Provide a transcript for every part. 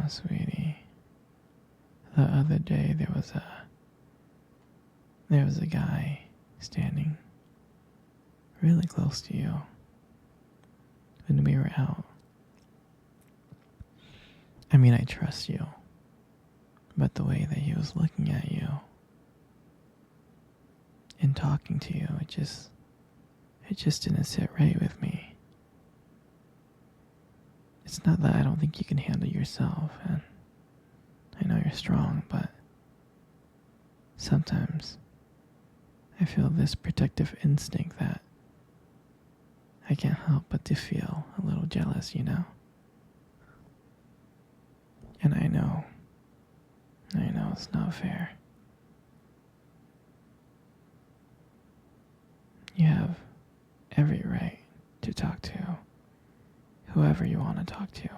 Sweetie, the other day there was a guy standing really close to you when we were out. I mean, I trust you, but the way that he was looking at you and talking to you, it just didn't sit right with me. It's not that I don't think you can handle yourself, and I know you're strong, but sometimes I feel this protective instinct that I can't help but to feel a little jealous, you know? And I know it's not fair. You have every right to talk to whoever you want to talk to.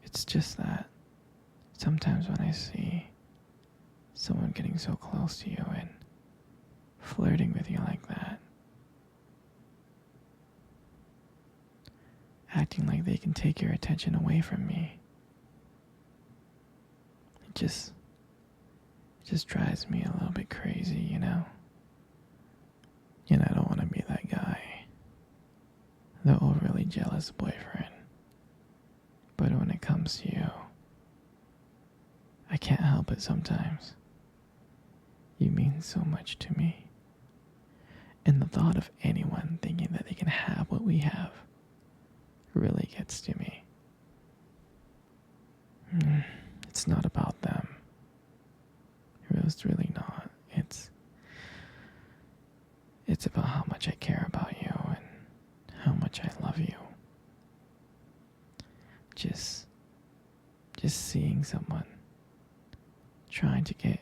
It's just that sometimes when I see someone getting so close to you and flirting with you like that, acting like they can take your attention away from me, it just drives me a little bit crazy, you know? And I don't want to be that guy, the overly jealous boyfriend. But when it comes to you, I can't help it sometimes. You mean so much to me. And the thought of anyone thinking that they can have what we have really gets to me. It's not about them. It's really not. It's about how much I care about you and how much I love you. Just seeing someone trying to get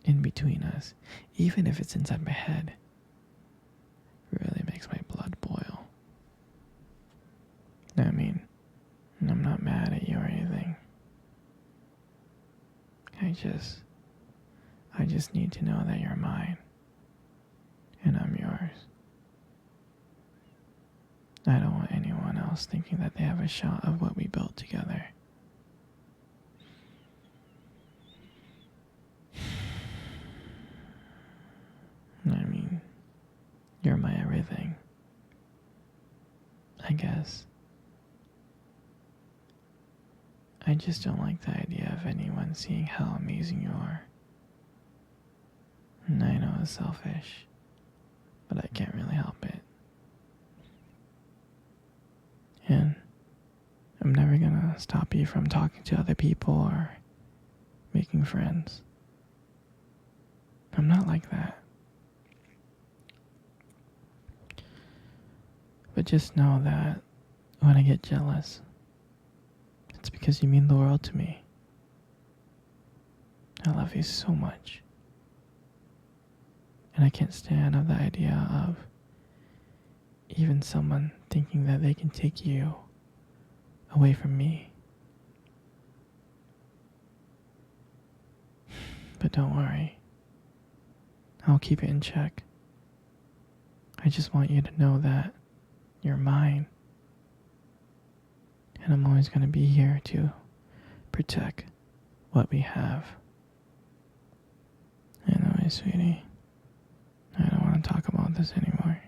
in between us, even if it's inside my head, really makes my blood boil. I mean, I'm not mad at you or anything. I just need to know that you're mine and I'm yours. I don't want anyone else thinking that they have a shot of what we built together. I mean, you're my everything, I guess. I just don't like the idea of anyone seeing how amazing you are. And I know it's selfish, but I can't really help it. And I'm never gonna stop you from talking to other people or making friends. I'm not like that. But just know that when I get jealous, it's because you mean the world to me. I love you so much. And I can't stand the idea of even someone thinking that they can take you away from me. But don't worry. I'll keep it in check. I just want you to know that you're mine. And I'm always going to be here to protect what we have. Anyway, sweetie, I don't want to talk about this anymore.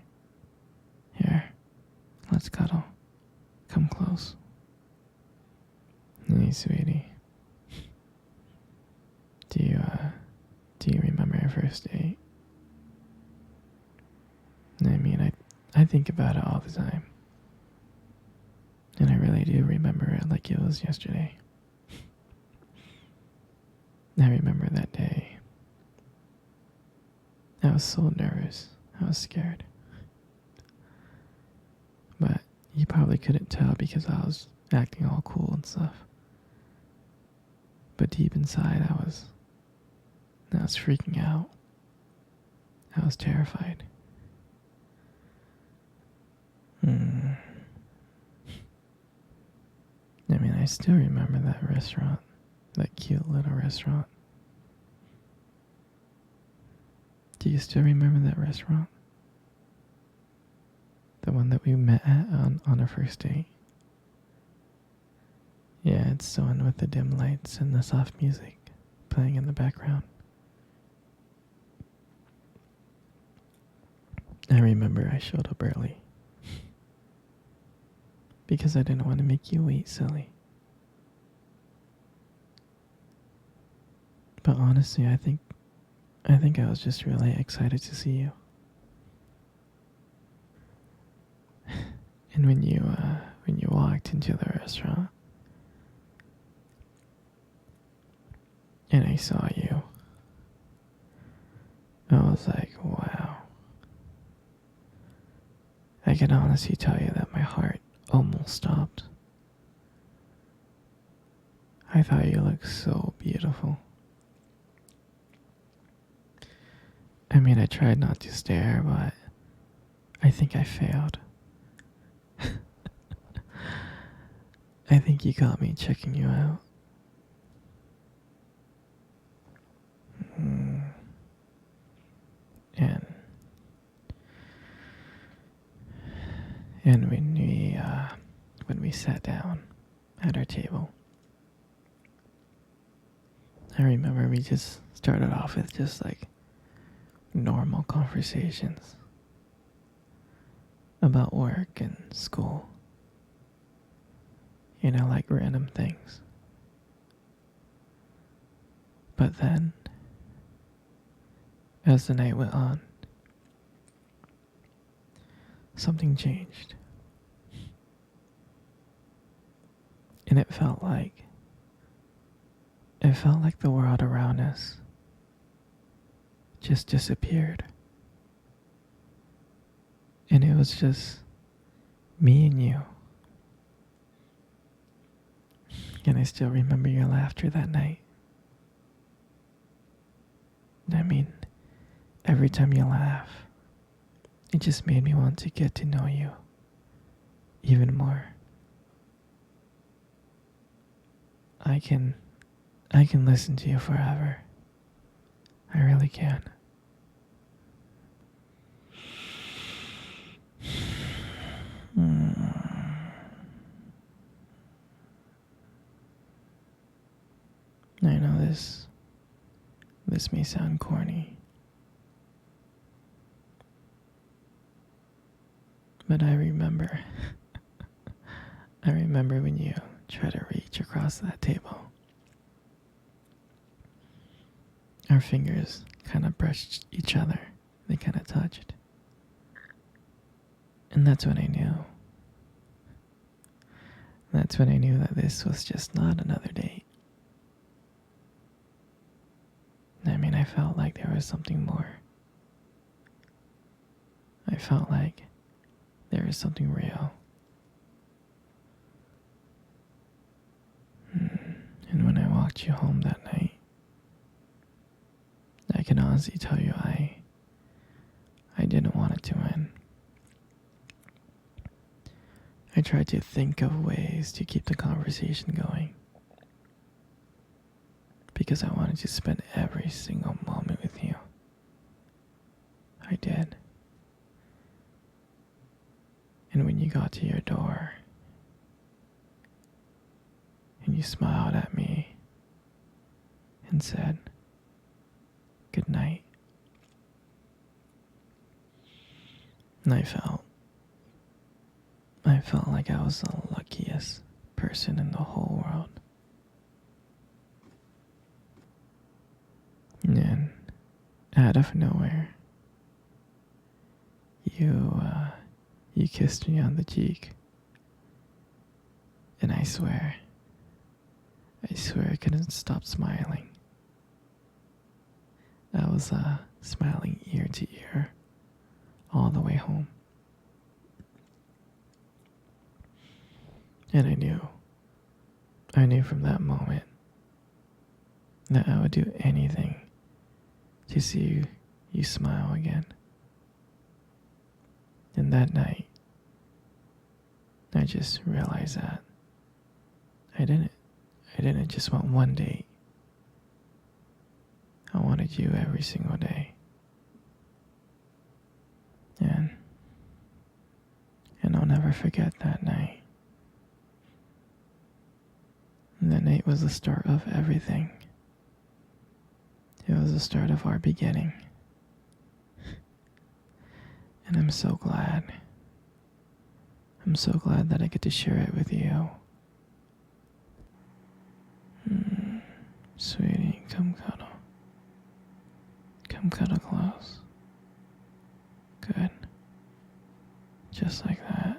Here, let's cuddle. Come close. Hey, sweetie. Do you remember our first date? I mean, I think about it all the time. And I really do remember it like it was yesterday. I remember that day. I was so nervous. I was scared. But you probably couldn't tell because I was acting all cool and stuff. But deep inside, I was freaking out. I was terrified. I mean, I still remember that restaurant, that cute little restaurant. Do you still remember that restaurant? The one that we met at on our first date? Yeah, it's the one with the dim lights and the soft music playing in the background. I remember I showed up early because I didn't want to make you wait, silly. But honestly, I think I was just really excited to see you. And when you walked into the restaurant and I saw you, I was like, wow. I can honestly tell you that my heart almost stopped. I thought you looked so beautiful. I mean, I tried not to stare, but I think I failed. I think you got me checking you out. Mm. And and when we sat down at our table, I remember we just started off with just like normal conversations about work and school. Like random things. But then, as the night went on, something changed. And it felt like the world around us just disappeared. And it was just me and you. And I still remember your laughter that night. I mean, every time you laugh, it just made me want to get to know you even more. I can listen to you forever. I really can. I know this may sound corny, but I remember I remember when you tried to reach across that table. Our fingers kind of brushed each other. They kind of touched. And that's when I knew. That's when I knew that this was just not another date. I mean, I felt like there was something more. I felt like there was something real. And when I walked you home that night, I can honestly tell you I didn't want it to end. I tried to think of ways to keep the conversation going because I wanted to spend every single moment with you. I did. And when you got to your door and you smiled at me and said, "Good night," and I felt like I was the luckiest person in the whole world. And then, out of nowhere, you kissed me on the cheek. And I swear I couldn't stop smiling. I was smiling ear to ear all the way home. And I knew from that moment that I would do anything to see you smile again. And that night, I just realized that I didn't just want one date. I wanted you every single day. And I'll never forget that night. night was the start of everything. It was the start of our beginning. And I'm so glad. I'm so glad that I get to share it with you. Sweetie, come cuddle. Come cuddle close. Good. Just like that.